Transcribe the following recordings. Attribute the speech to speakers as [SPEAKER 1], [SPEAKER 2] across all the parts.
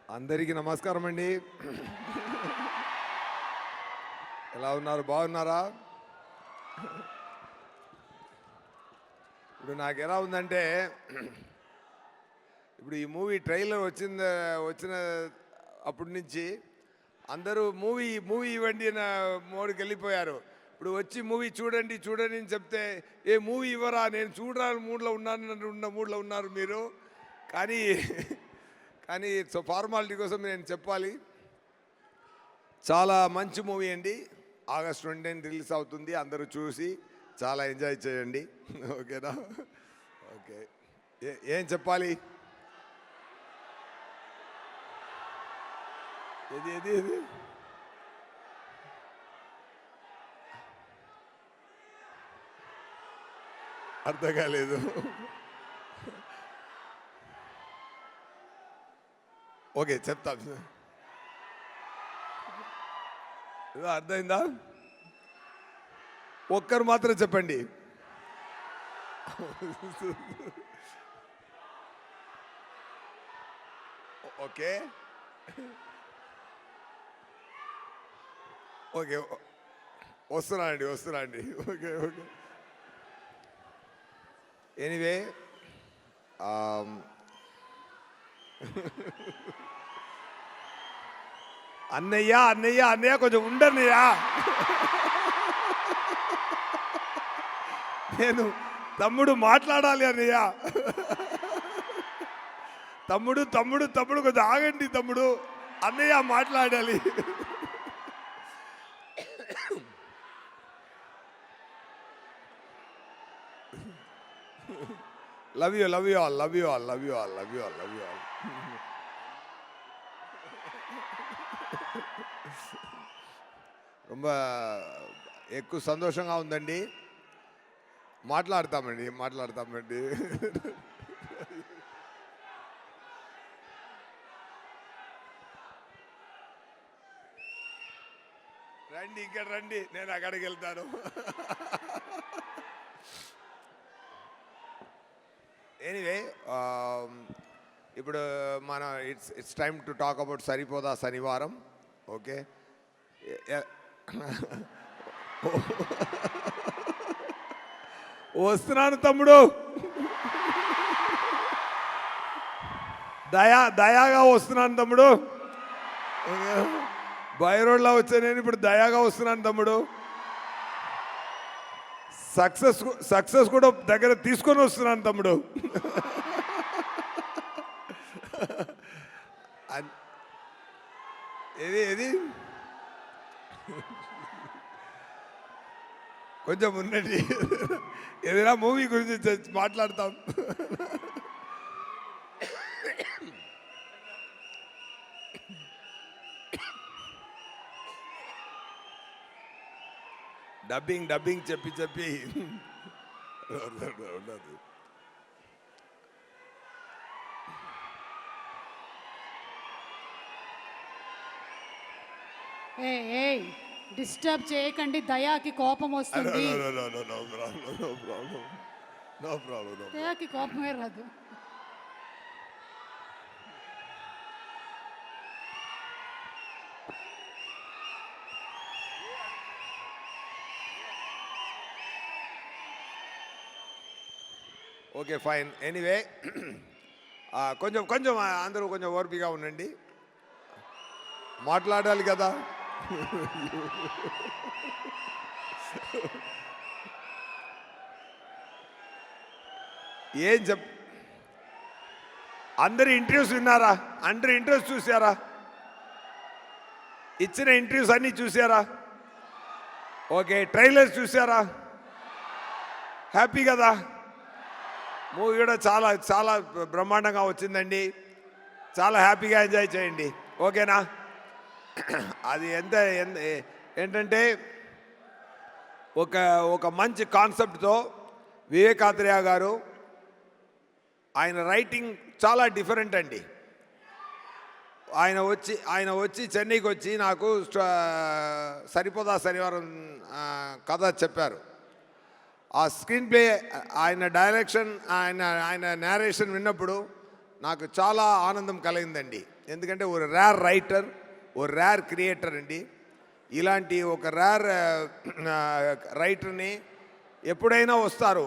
[SPEAKER 1] అందరికీ నమస్కారం అండి. ఎలా ఉన్నారు? బాగున్నారా? ఇప్పుడు నాకు ఎలా ఉందంటే, ఇప్పుడు ఈ మూవీ ట్రైలర్ వచ్చిన అప్పటి నుంచి అందరూ మూవీ ఇవ్వండి నా మోడికి వెళ్ళిపోయారు. ఇప్పుడు వచ్చి మూవీ చూడండి చూడండి అని చెప్తే ఏ మూవీ ఇవ్వరా, నేను చూడాలని మూడ్లో ఉన్నారు మీరు. కానీ కానీ ఫార్మాలిటీ కోసం నేను చెప్పాలి, చాలా మంచి మూవీ అండి. ఆగస్ట్ 20 రిలీజ్ అవుతుంది. అందరూ చూసి చాలా ఎంజాయ్ చేయండి. ఓకేనా? ఓకే, ఏం చెప్పాలి? ఏది అర్థం కాలేదు. ఓకే, చెప్తా. అర్థమైందా? ఒక్కరు మాత్రం చెప్పండి. ఓకే ఓకే, వస్తున్నా అండి. Okay okay. ఎనీవే, అన్నయ్య కొంచెం ఉండన్నయ్యా. నేను తమ్ముడు మాట్లాడాలి అన్నయ్య. తమ్ముడు కొంచెం ఆగండి తమ్ముడు. అన్నయ్య మాట్లాడాలి. Love you all. ரொம்ப ఎక్కువ సంతోషంగా ఉందండి. మాట్లాడతామండి. రండి, ఇక్కడ రండి, నేను అక్కడికి వెళ్తాను. ఎనీవే, ఇప్పుడు మన it's time to talk about Saripodhaa Sanivaaram. Okay, వస్తున్నాను తమ్ముడు. దయాగా వస్తున్నాను తమ్ముడు. బై రోడ్లో వచ్చా నేను, ఇప్పుడు దయాగా వస్తున్నాను తమ్ముడు. సక్సెస్ కూడా దగ్గర తీసుకొని వస్తున్నాను తమ్ముడు. ఏది కొంచెం ఉన్నది, ఏదైనా మూవీ గురించి మాట్లాడతాం. డబ్బింగ్ చెప్పి ఉండదు.
[SPEAKER 2] డిస్టర్బ్ చేయకండి, దయాకి కోపం వస్తుంది.
[SPEAKER 1] No problem.
[SPEAKER 2] దయాకి కోపమే రాదు.
[SPEAKER 1] Okay, fine. ఎనీవే, కొంచెం అందరూ కొంచెం ఓర్పిగా ఉండండి, మాట్లాడాలి కదా. ఏం అందరు ఇంటర్వ్యూస్ విన్నారా? అందరు ఇంటర్వ్యూస్ చూసారా? ఇచ్చిన ఇంటర్వ్యూస్ అన్నీ చూసారా? ఓకే, ట్రైలర్స్ చూసారా? హ్యాపీ కదా? మూవీ కూడా చాలా చాలా బ్రహ్మాండంగా వచ్చిందండి. చాలా హ్యాపీగా ఎంజాయ్ చేయండి. ఓకేనా? అది ఏంటంటే ఒక మంచి కాన్సెప్ట్తో వివేకాత్రేయ గారు, ఆయన రైటింగ్ చాలా డిఫరెంట్ అండి. ఆయన వచ్చి చెన్నైకి వచ్చి నాకు సరిపోదా శనివారం కథ చెప్పారు. ఆ స్క్రీన్ ప్లే, ఆయన డైరెక్షన్, ఆయన నేరేషన్ విన్నప్పుడు నాకు చాలా ఆనందం కలిగిందండి. ఎందుకంటే ఒక రేర్ రైటర్, ఒక రేర్ క్రియేటర్ అండి. ఇలాంటి ఒక రేర్ రైటర్ని ఎప్పుడైనా వస్తారు.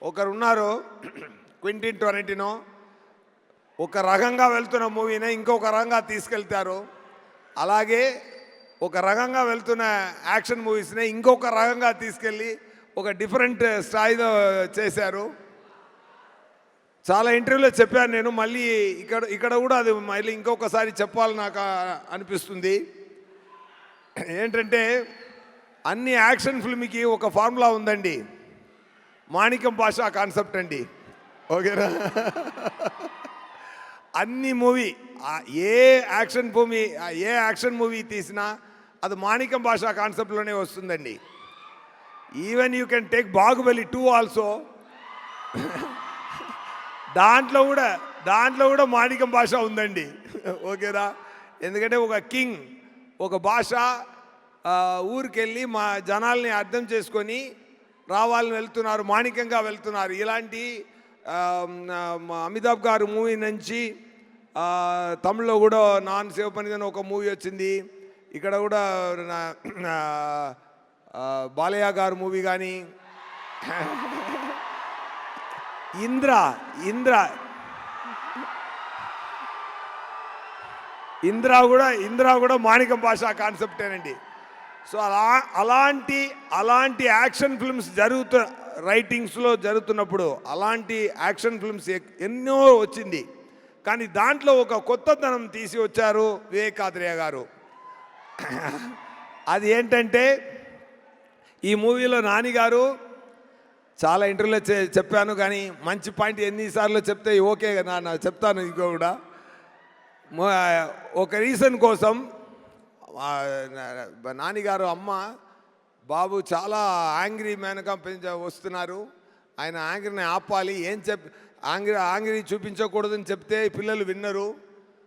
[SPEAKER 1] ఒకరున్నారు క్వింటిన్ టొరంటినో, ఒక రకంగా వెళ్తున్న మూవీని ఇంకొక రకంగా తీసుకెళ్తారు. అలాగే ఒక రకంగా వెళ్తున్న యాక్షన్ మూవీస్ని ఇంకొక రకంగా తీసుకెళ్ళి ఒక డిఫరెంట్ స్థాయిలో చేశారు. చాలా ఇంటర్వ్యూలో చెప్పాను నేను, మళ్ళీ ఇక్కడ కూడా అది మళ్ళీ ఇంకొకసారి చెప్పాలని నాకు అనిపిస్తుంది. ఏంటంటే అన్ని యాక్షన్ ఫిల్మ్కి ఒక ఫార్ములా ఉందండి. మాణిక్యం భాష కాన్సెప్ట్ అండి. ఓకేనా? అన్ని మూవీ ఏ యాక్షన్ మూవీ తీసినా అది మాణిక్యం భాష కాన్సెప్ట్లోనే వస్తుందండి. Even you can take Baahubali 2 also. దాంట్లో కూడా మాణిక్యం భాష ఉందండి. ఓకేనా? ఎందుకంటే ఒక కింగ్ ఒక భాష ఊరికెళ్ళి మా జనాల్ని అర్థం చేసుకొని రావాలని వెళ్తున్నారు, మాణిక్యంగా వెళ్తున్నారు. ఇలాంటి అమితాబ్ గారు మూవీ నుంచి తమిళ్లో కూడా నాన్ శివపనిదని ఒక మూవీ వచ్చింది. ఇక్కడ కూడా బాలయ్య గారు మూవీ కానీ ఇంద్ర కూడా మాణిక్యం భాష కాన్సెప్టేనండి. సో అలాంటి యాక్షన్ ఫిల్మ్స్ రైటింగ్స్లో జరుగుతున్నప్పుడు అలాంటి యాక్షన్ ఫిల్మ్స్ ఎన్నో వచ్చింది. కానీ దాంట్లో ఒక కొత్తదనం తీసి వచ్చారు వివేకాత్రేయ గారు. అది ఏంటంటే ఈ మూవీలో నాని గారు చాలా ఇంటర్వ్యూలో చెప్పాను, కానీ మంచి పాయింట్ ఎన్నిసార్లు చెప్తే ఓకే నా చెప్తాను. ఇంకో కూడా ఒక రీజన్ కోసం నానిగారు అమ్మ బాబు చాలా యాంగ్రీ మ్యాన్గా వస్తున్నారు, ఆయన యాంగ్రీని ఆపాలి, యాంగ్రీ చూపించకూడదని చెప్తే పిల్లలు విన్నరు.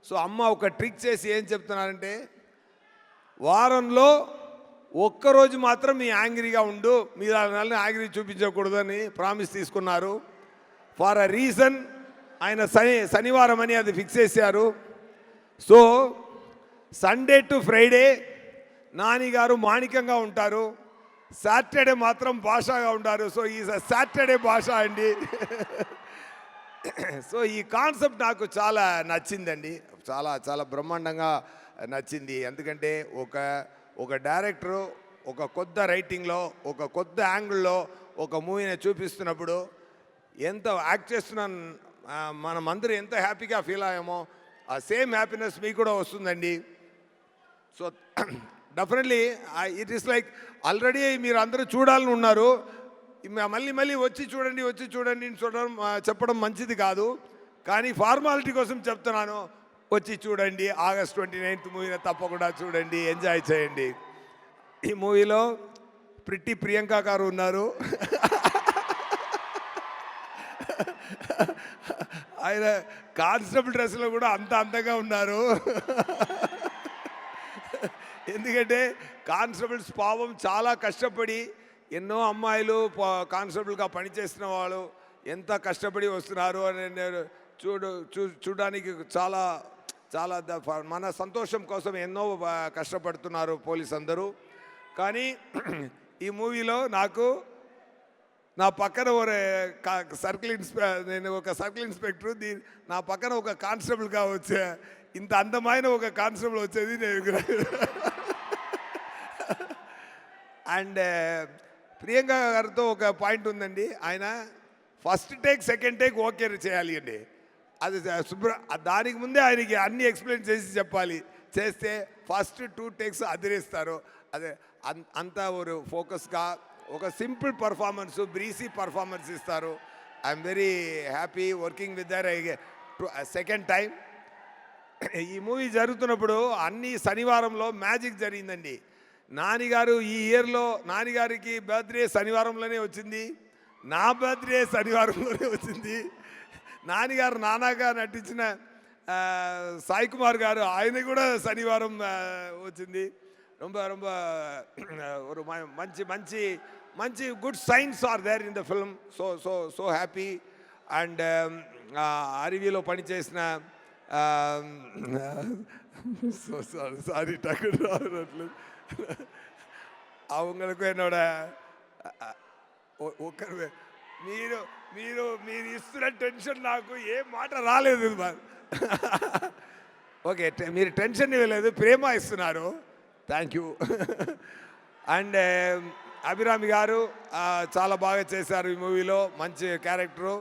[SPEAKER 1] సో అమ్మ ఒక ట్రిక్ చేసి ఏం చెప్తున్నారంటే, వారంలో ఒక్కరోజు మాత్రం మీ యాంగ్రీగా ఉండు, మీరు యాంగ్రీ చూపించకూడదని ప్రామిస్ తీసుకున్నారు. ఫర్ అ రీజన్ ఆయన శనివారం అని అది ఫిక్స్ చేశారు. So Sunday to Friday Nani గారు మాణిక్యంగా ఉంటారు, సాటర్డే మాత్రం భాషగా ఉంటారు. సో ఈ సాటర్డే భాష అండి. సో ఈ కాన్సెప్ట్ నాకు చాలా నచ్చిందండి, చాలా బ్రహ్మాండంగా నచ్చింది. ఎందుకంటే ఒక డైరెక్టరు ఒక కొత్త రైటింగ్లో ఒక కొత్త యాంగిల్లో ఒక మూవీని చూపిస్తున్నప్పుడు ఎంత యాక్ట్ చేస్తున్నా మనమందరూ ఎంత హ్యాపీగా ఫీల్ అయ్యామో ఆ సేమ్ హ్యాపీనెస్ మీకు కూడా వస్తుందండి. So definitely it is like already మీరు అందరూ చూడాలని ఉన్నారు, మళ్ళీ వచ్చి చూడండి చెప్పడం మంచిది కాదు. కానీ ఫార్మాలిటీ కోసం చెప్తున్నాను, వచ్చి చూడండి. ఆగస్ట్ 29th మూవీని తప్పకుండా చూడండి, ఎంజాయ్ చేయండి. ఈ మూవీలో ప్రిట్టి ప్రియాంక గారు ఉన్నారు. ఆయన కానిస్టేబుల్ డ్రెస్లో కూడా అందంగా ఉన్నారు. ఎందుకంటే కానిస్టేబుల్స్ పాపం చాలా కష్టపడి ఎన్నో అమ్మాయిలు కానిస్టేబుల్గా పనిచేస్తున్న వాళ్ళు ఎంత కష్టపడి వస్తున్నారు అని నేను చూడడానికి చాలా మన సంతోషం కోసం ఎన్నో కష్టపడుతున్నారు పోలీస్ అందరూ. కానీ ఈ మూవీలో నా పక్కన నేను ఒక సర్కిల్ ఇన్స్పెక్టర్, నా పక్కన ఒక కానిస్టేబుల్గా వచ్చే ఇంత అందమైన ఒక కానిస్టేబుల్ వచ్చేది నేను. అండ్ ప్రియాంక గారితో ఒక పాయింట్ ఉందండి, ఆయన first take second take okay చేయాలి అండి. అది దానికి ముందే ఆయనకి అన్ని ఎక్స్ప్లెయిన్ చేసి చెప్పాలి, చేస్తే ఫస్ట్ 2 టేక్స్ అదిరేస్తారు. అదే అంత ఒక ఫోకస్గా ఒక సింపుల్ పర్ఫార్మెన్స్, బ్రీసీ పర్ఫార్మెన్స్ ఇస్తారు. I'm very happy working with their second time. ఈ మూవీ జరుగుతున్నప్పుడు అన్ని శనివారంలో మ్యాజిక్ జరిగిందండి. నానిగారు ఈ ఇయర్లో నానిగారికి బర్త్డే శనివారంలోనే వచ్చింది, నా బర్త్డే శనివారంలోనే వచ్చింది. నానిగారు నానాగా నటించిన సాయి కుమార్ గారు ఆయన కూడా శనివారం వచ్చింది. ఒక మంచి good signs are there in the film. So happy. And అరివిలో పనిచేసిన சாரி டக்குன்னு வரல. அவங்களுக்கு என்னோட ఒకరు మీరు మీరు మీరు ఇస్తున్న టెన్షన్ నాకు ఏం మాట రాలేదు. ఓకే, మీరు టెన్షన్ ఇవ్వలేదు, ప్రేమ ఇస్తున్నారు. Thank you. అండ్ అభిరామి గారు చాలా బాగా చేశారు ఈ మూవీలో, మంచి character.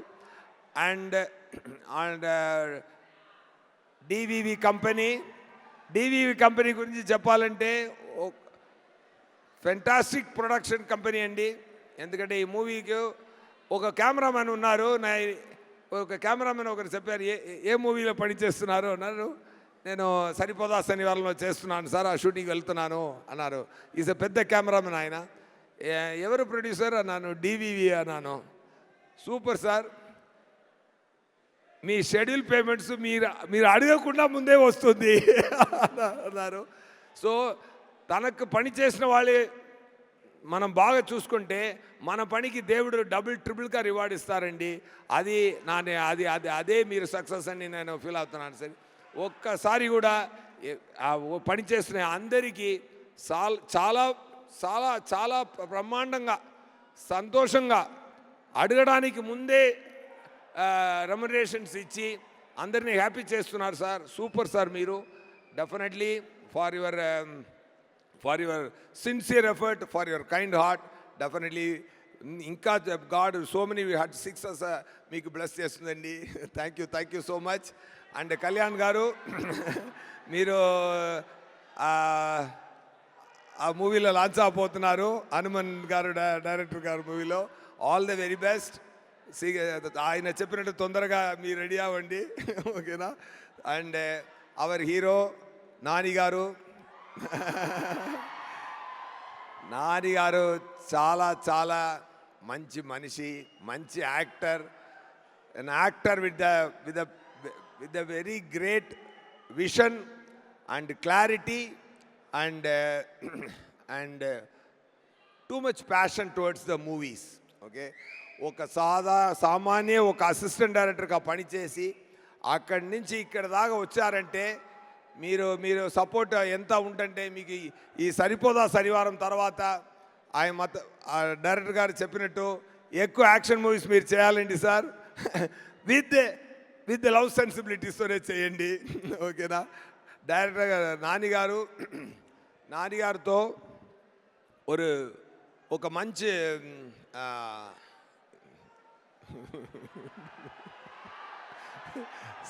[SPEAKER 1] And and DVV company గురించి చెప్పాలంటే ఫెంటాస్టిక్ ప్రొడక్షన్ కంపెనీ అండి. ఎందుకంటే ఈ మూవీకి ఒక కెమెరామెన్ ఉన్నారు. ఒక కెమెరామెన్ ఒకరు చెప్పారు, ఏ మూవీలో పనిచేస్తున్నారు అన్నారు. నేను సరిపోదా శనివారంలో చేస్తున్నాను సార్, ఆ షూటింగ్ వెళ్తున్నాను అన్నారు. ఈజ్ పెద్ద కెమెరామెన్ ఆయన. ఎవరు ప్రొడ్యూసర్ అన్నాను, డివివి అన్నాను. సూపర్ సార్, మీ షెడ్యూల్ పేమెంట్స్ మీరు అడగకుండా ముందే వస్తుంది అన్నారు. సో తనకు పని చేసిన వాళ్ళే మనం బాగా చూసుకుంటే మన పనికి దేవుడు డబుల్ ట్రిపుల్గా రివార్డ్ ఇస్తారండి. అది అదే మీరు సక్సెస్ అని నేను ఫీల్ అవుతున్నాను సార్. ఒక్కసారి కూడా పని చేసిన అందరికీ చాలా చాలా చాలా బ్రహ్మాండంగా సంతోషంగా అడగడానికి ముందే రెమ్యునరేషన్స్ ఇచ్చి అందరినీ హ్యాపీ చేస్తున్నారు సార్. సూపర్ సార్, మీరు definitely for your sincere effort, for your kind heart, definitely ఇంకా God so many heart success మీకు బ్లెస్ చేస్తుందండి. Thank you so much. And Kalyan garu, మీరు ఆ మూవీలో లాంచ్ అవబోతున్నారు, హనుమన్ గారు డైరెక్టర్ గారు మూవీలో. All the very best. ఆయన చెప్పినట్టు తొందరగా మీరు రెడీ అవ్వండి, ఓకేనా. అండ్ అవర్ హీరో నాని గారు చాలా చాలా మంచి మనిషి, మంచి actor. an actor with the very great vision and clarity and too much passion towards the movies. Okay, ఒక సామాన్య ఒక అసిస్టెంట్ డైరెక్టర్గా పనిచేసి అక్కడి నుంచి ఇక్కడ దాకా వచ్చారంటే మీరు సపోర్ట్ ఎంత ఉంటుంటే మీకు ఈ సరిపోదా శనివారం తర్వాత ఆయన డైరెక్టర్ గారు చెప్పినట్టు ఎక్కువ యాక్షన్ మూవీస్ మీరు చేయాలండి సార్. విత్ లవ్ సెన్సిబిలిటీస్తోనే చేయండి, ఓకేనా. డైరెక్టర్ గారు నాని గారితో ఒక మంచి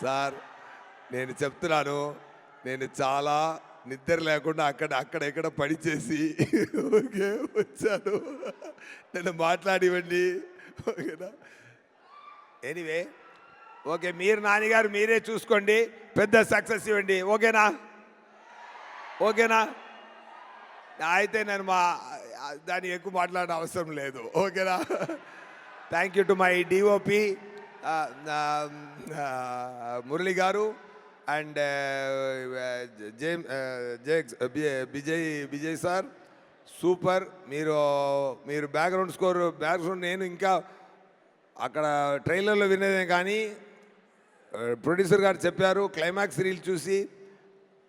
[SPEAKER 1] సార్ నేను చెప్తున్నాను, నేను చాలా నిద్ర లేకుండా అక్కడెక్కడ పనిచేసి ఓకే వచ్చాను. నేను మాట్లాడివ్వండి, ఓకేనా. ఎనీవే, ఓకే, మీరు నాన్నగారు మీరే చూసుకోండి, పెద్ద సక్సెస్ ఇవ్వండి, ఓకేనా. అయితే నేను దాన్ని ఎక్కువ మాట్లాడిన అవసరం లేదు, ఓకేనా. Thank you to my DOP Murali గారు అండ్ విజయ్ సార్. సూపర్. మీరు బ్యాక్గ్రౌండ్ నేను ఇంకా అక్కడ ట్రైలర్లో వినేదే కానీ ప్రొడ్యూసర్ గారు చెప్పారు, క్లైమాక్స్ రీల్ చూసి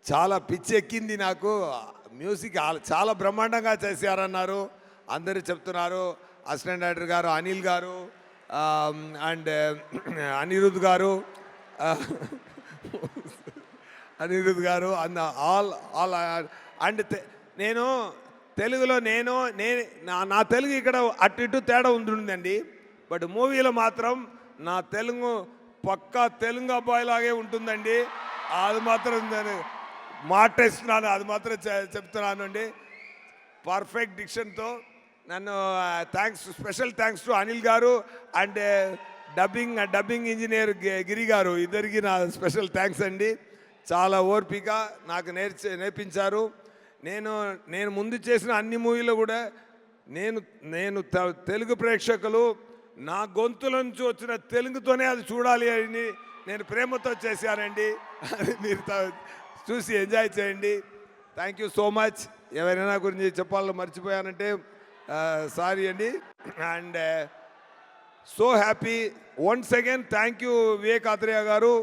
[SPEAKER 1] చాలా పిచ్చి ఎక్కింది నాకు, మ్యూజిక్ చాలా బ్రహ్మాండంగా చేశారన్నారు అందరూ చెప్తున్నారు. అసిస్టెంట్ డైరెక్టర్ గారు అనిల్ గారు అండ్ అనిరుద్ గారు ఆల్ అండ్ నేను తెలుగులో నా తెలుగు ఇక్కడ అటు ఇటు తేడా ఉంటుందండి. బట్ మూవీలో మాత్రం నా తెలుగు పక్కా తెలుగు అబ్బాయి లాగే ఉంటుందండి. అది మాత్రం మాటేస్తున్నాను, అది మాత్రం చెప్తున్నాను అండి. పర్ఫెక్ట్ డిక్షన్తో నన్ను స్పెషల్ థ్యాంక్స్ టు అనిల్ గారు అండ్ డబ్బింగ్ ఇంజనీర్ గిరి గారు, ఇద్దరికి నా స్పెషల్ థ్యాంక్స్ అండి. చాలా ఓర్పిక నాకు నేర్పించారు. నేను ముందు చేసిన అన్ని మూవీలో కూడా నేను తెలుగు ప్రేక్షకులు నా గొంతుల నుంచి వచ్చిన తెలుగుతోనే అది చూడాలి అని నేను ప్రేమతో చేశానండి. అది మీరు చూసి ఎంజాయ్ చేయండి. Thank you so much. ఎవరైనా గురించి చెప్పాలని మర్చిపోయానంటే సారీ అండి. And so happy. Once again thank you Vivek Atreya గారు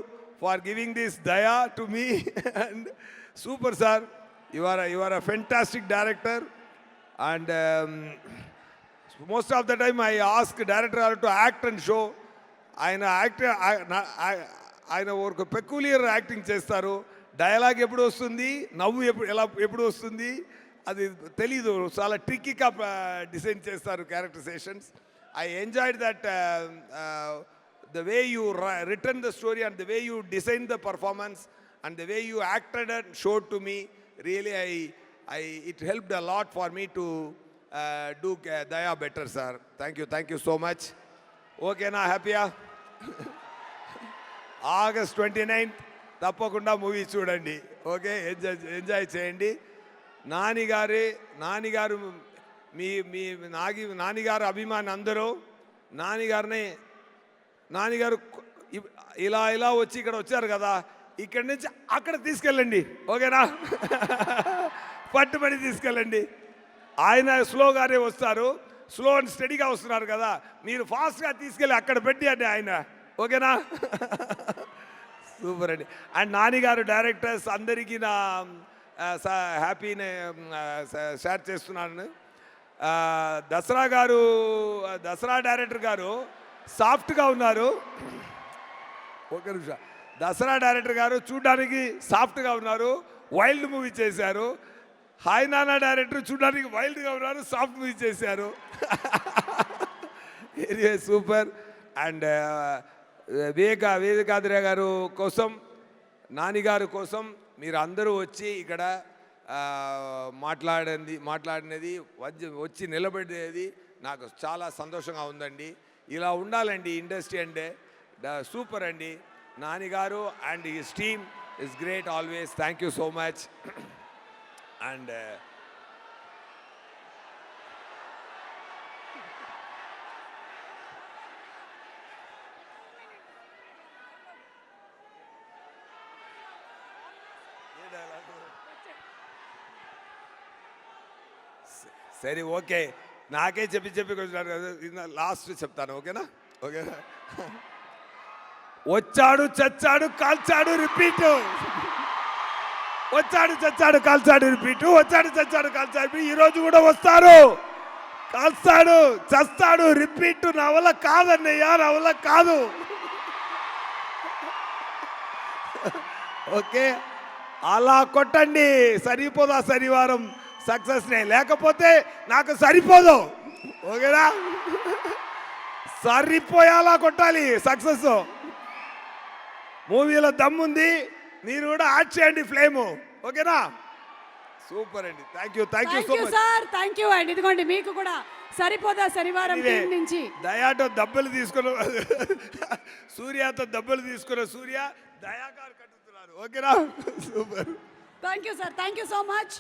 [SPEAKER 1] ఫర్ గివింగ్ దిస్ దయా to me. And super sir, you are a fantastic director. And most of the time I ask director to act and show. ఆయన ఒక peculiar acting చేస్తారు. Dialogue ఎప్పుడు వస్తుంది, నవ్వు ఎప్పుడు వస్తుంది అది తెలీదు. చాలా ట్రిక్కీగా డిజైన్ చేస్తారు characterisations. I enjoyed that the way you written the story and the way you designed the performance and the way you acted and showed to me, really it helped a lot for me to do Daya better, sir. Thank you so much. Okay na, happy ah? August 29th తప్పకుండా movie చూడండి. Okay, enjoy చేయండి. నానిగారు మీ నానిగారు అభిమాని అందరూ నానిగారు ఇలా వచ్చి ఇక్కడ వచ్చారు కదా, ఇక్కడి నుంచి అక్కడ తీసుకెళ్ళండి. ఓకేనా? పట్టుబడి తీసుకెళ్ళండి. ఆయన స్లోగానే వస్తారు, స్లో అండ్ స్టడీగా వస్తున్నారు కదా, మీరు ఫాస్ట్గా తీసుకెళ్ళి అక్కడ పెట్టి అండి ఆయన. ఓకేనా? సూపర్ అండి. అండ్ నానిగారు డైరెక్టర్స్ అందరికీ నా హ్యాపీని షేర్ చేస్తున్నాను. దసరా డైరెక్టర్ గారు సాఫ్ట్గా ఉన్నారు. ఒక నిమిషం. దసరా డైరెక్టర్ గారు చూడడానికి సాఫ్ట్గా ఉన్నారు, వైల్డ్ మూవీ చేశారు. హాయ్ నానా డైరెక్టర్ చూడడానికి వైల్డ్గా ఉన్నారు, సాఫ్ట్ మూవీ చేశారు. Very super. అండ్ వివేకాద్రయ్య గారు కోసం, నానిగారు కోసం మీరు అందరూ వచ్చి ఇక్కడ మాట్లాడినది వచ్చి నిలబడేది నాకు చాలా సంతోషంగా ఉందండి. ఇలా ఉండాలండి ఇండస్ట్రీ అంటే. సూపర్ అండి. నానిగారు and his team is great always. Thank you so much. And సరే, ఓకే, నాకే చెప్పి కొంచెం లాస్ట్ చెప్తాను. ఓకేనా? ఓకేనా? వచ్చాడు చచ్చాడు కాల్చాడు రిపీట్, వచ్చాడు చచ్చాడు కాల్చాడు రిపీట్, వచ్చాడు చచ్చాడు కాల్చాడు. ఈరోజు కూడా వస్తారు, కాల్స్తాడు చస్తాడు రిపీట్. నా వల్ల కాదన్నయ్య, నా వల్ల కాదు. ఓకే, అలా కొట్టండి, సరిపోదా శనివారం సక్సెస్నే, లేకపోతే నాకు సరిపోదు. ఓకేనా? సరిపోయేలా కొట్టాలి సక్సెస్. మూవీలో దమ్ముంది, మీరు కూడా యాడ్ చేయండి ఫ్లేము. ఓకేనా? సూపర్ అండి. Thank you so much
[SPEAKER 2] sir. Thank you అండి. ఇదిగోండి మీకు కూడా సరిపోదా శనివారం టీం నుంచి
[SPEAKER 1] దయాతో దెబ్బలు తీసుకున్న సూర్యతో దెబ్బలు తీసుకున్న సూర్య దయాగారు కట్టుతున్నారు. ఓకేనా? Super.
[SPEAKER 2] Thank you sir. Thank you so much.